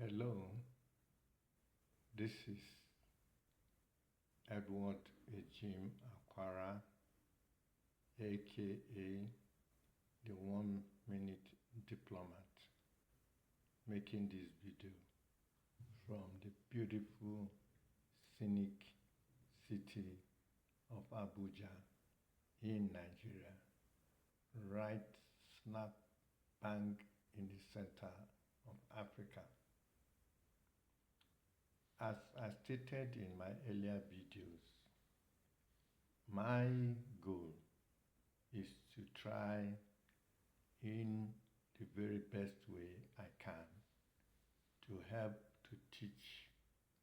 Hello, this is Edward Ejim Akwara, aka the 1 Minute Diplomat, making this video from the beautiful, scenic city of Abuja in Nigeria, right slap bang in the center of Africa. As I stated in my earlier videos, my goal is to try in the very best way I can to help to teach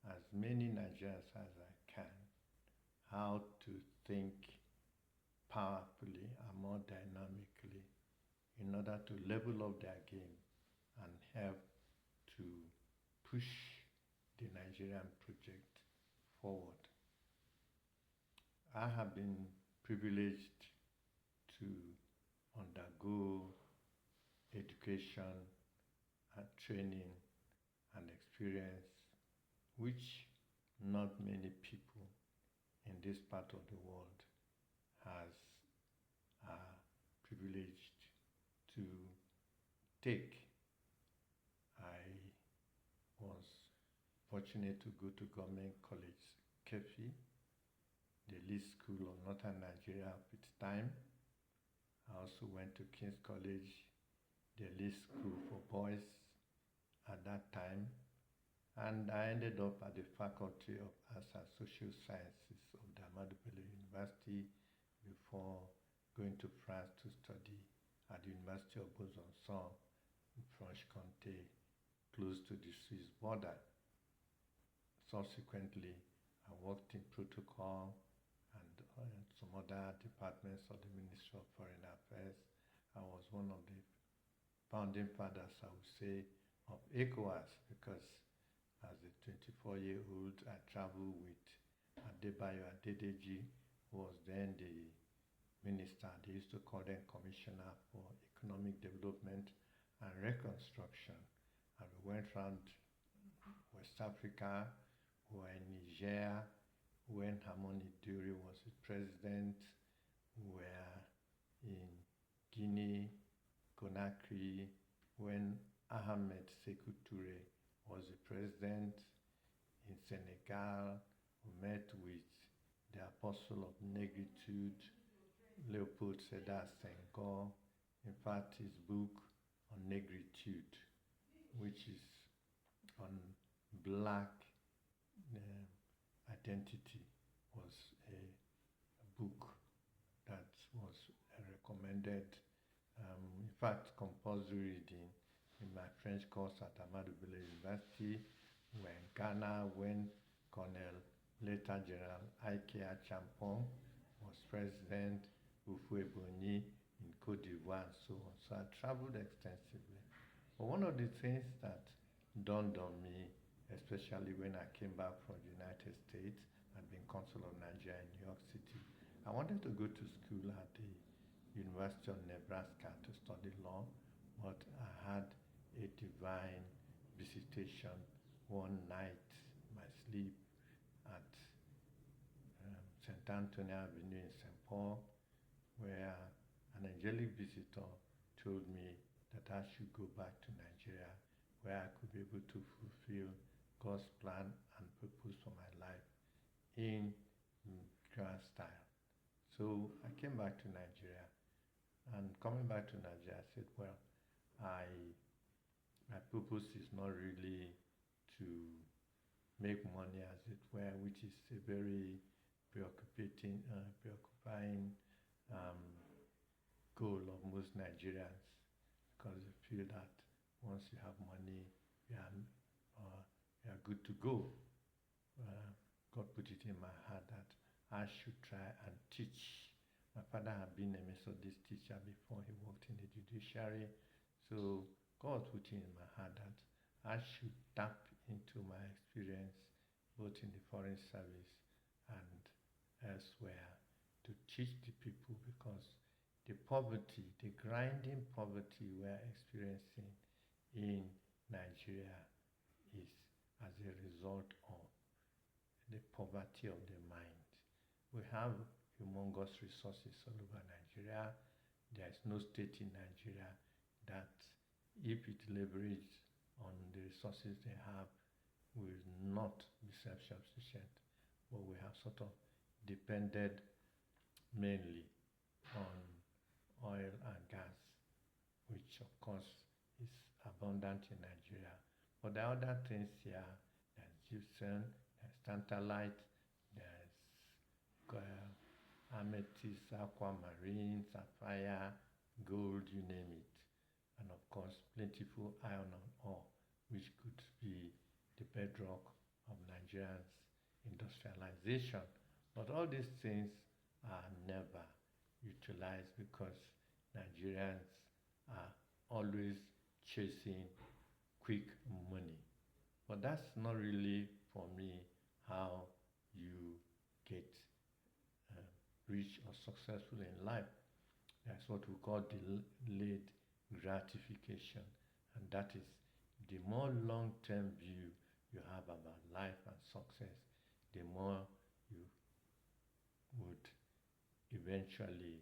as many Nigerians as I can how to think powerfully and more dynamically in order to level up their game and help to push the Nigerian project forward. I have been privileged to undergo education and training and experience which not many people in this part of the world are privileged to take. I was fortunate to go to Government College Kefi, the elite school of Northern Nigeria at its time. I also went to King's College, the elite school for boys at that time, and I ended up at the Faculty of Arts and Social Sciences of the Ahmadu Bello University before going to France to study at the University of Besançon in Franche-Comté, close to the Swiss border. Subsequently, I worked in protocol and some other departments of the Ministry of Foreign Affairs. I was one of the founding fathers, I would say, of ECOWAS because as a 24-year-old, I traveled with Adebayo Adedeji, who was then the minister. They used to call them Commissioner for Economic Development and Reconstruction. And we went around West Africa, we were in Niger, when Hamoni Duri was the president, we were in Guinea, Conakry, when Ahmed Sekou Toure was the president. In Senegal, we met with the Apostle of Negritude, Leopold Sedar Senghor. In fact, his book on Negritude, which is on black identity, was a book that was recommended, in fact, compulsory reading in my French course at Ahmadu Bello University. We're in Ghana when Colonel, later General Ike Achampong was president, Houphouët-Boigny in Cote d'Ivoire, and so on. So I traveled extensively. But one of the things that dawned on me, especially when I came back from the United States, I'd been Consul of Nigeria in New York City. I wanted to go to school at the University of Nebraska to study law, but I had a divine visitation one night, my sleep at St. Anthony Avenue in St. Paul, where an angelic visitor told me that I should go back to Nigeria, where I could be able to fulfill God's plan and purpose for my life in grand style. So I came back to Nigeria, and coming back to Nigeria, I said, well, my purpose is not really to make money, as it were, which is a very preoccupying goal of most Nigerians, because they feel that once you have money, you are good to go. God put it in my heart that I should try and teach. My father had been a Methodist teacher before he worked in the judiciary, so God put it in my heart that I should tap into my experience both in the foreign service and elsewhere to teach the people, because the poverty, the grinding poverty we're experiencing in Nigeria is as a result of the poverty of the mind. We have humongous resources all over Nigeria. There is no state in Nigeria that, if it leveraged on the resources they have, will not be self-sufficient. But we have sort of depended mainly on oil and gas, which of course is abundant in Nigeria. But there are other things here. There's gypsum, there's tantalite, there's amethyst, aquamarine, sapphire, gold, you name it. And of course, plentiful iron and ore, which could be the bedrock of Nigeria's industrialization. But all these things are never utilized because Nigerians are always chasing quick money. But that's not really, for me, how you get rich or successful in life. That's what we call delayed gratification. And that is, the more long-term view you have about life and success, the more you would eventually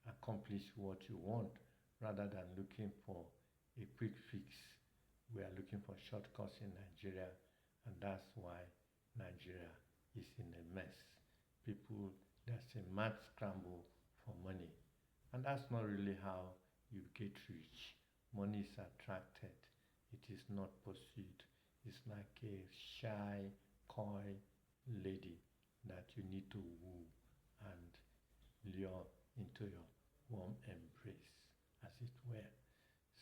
accomplish what you want, rather than looking for a quick fix. We are looking for shortcuts in Nigeria, and that's why Nigeria is in a mess. There's a mad scramble for money, and that's not really how you get rich. Money is attracted, it is not pursued. It's like a shy, coy lady that you need to woo and lure into your warm embrace, as it were.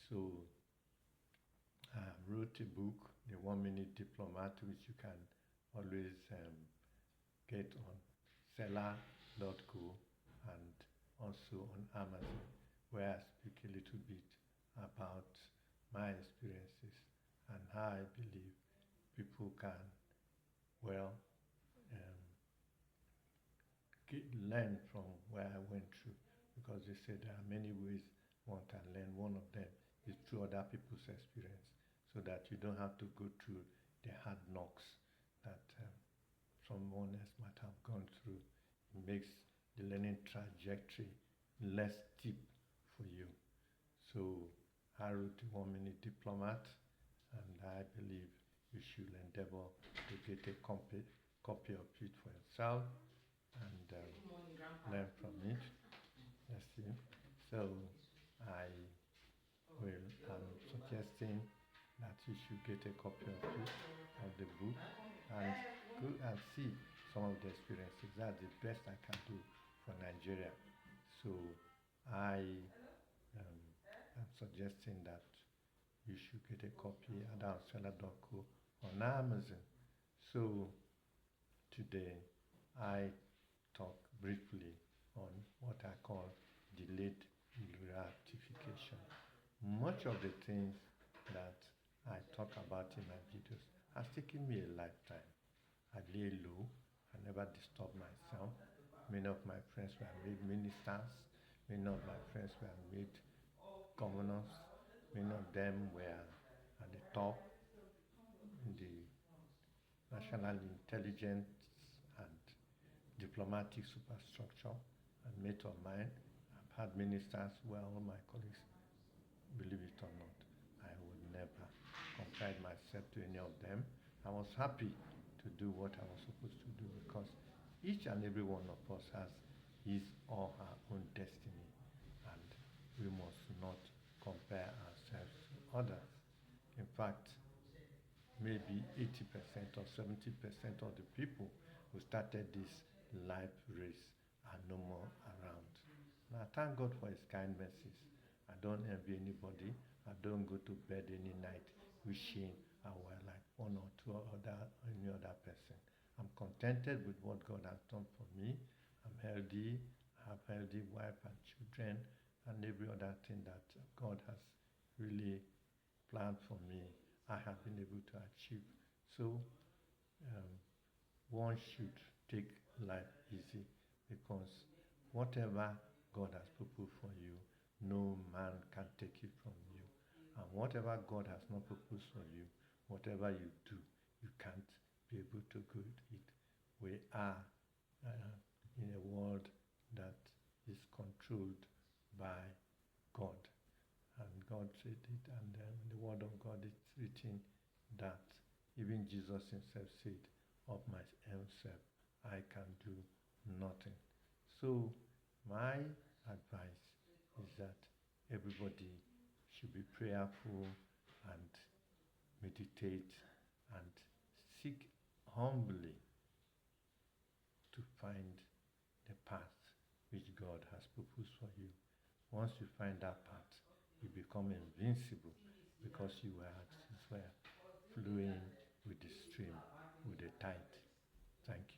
So I wrote a book, The 1 Minute Diplomat, which you can always get on seller.co and also on Amazon, where I speak a little bit about my experiences and how I believe people can, well, learn from where I went through, because they say there are many ways one can learn. One of them is through other people's experience, so that you don't have to go through the hard knocks that someone else might have gone through. It makes the learning trajectory less steep for you. So I wrote the 1 Minute Diplomat, and I believe you should endeavor to get a copy of it for yourself and learn from it. Let's see. So I am suggesting that you should get a copy of it, of the book, and go and see some of the experiences. That's the best I can do for Nigeria. So I am suggesting that you should get a copy at seller.co on Amazon. So today I talk briefly on what I call delayed gratification. Much of the things that I talk about in my videos has taken me a lifetime. I lay low, I never disturb myself. Many of my friends were made ministers, many of my friends were made governors, many of them were at the top in the national intelligence and diplomatic superstructure. And mate of mine, I've had ministers where all my colleagues, believe it or not, I would never compare myself to any of them. I was happy to do what I was supposed to do, because each and every one of us has his or her own destiny, and we must not compare ourselves to others. In fact, maybe 80% or 70% of the people who started this life race are no more around. And I thank God for his kind mercies. I don't envy anybody. I don't go to bed any night wishing I were like one or two any other person. I'm contented with what God has done for me. I'm healthy. I have healthy wife and children, and every other thing that God has really planned for me, I have been able to achieve. So one should take life easy, because whatever God has proposed for you, no man can take it from you. And whatever God has not proposed for you, whatever you do, you can't be able to do it. We are in a world that is controlled by God. And God said it, and in the word of God it's written that even Jesus himself said, of my own self, I can do nothing. So my advice is that everybody should be prayerful and meditate and seek humbly to find the path which God has proposed for you. Once you find that path, you become invincible because you were flowing with the stream, with the tide. Thank you.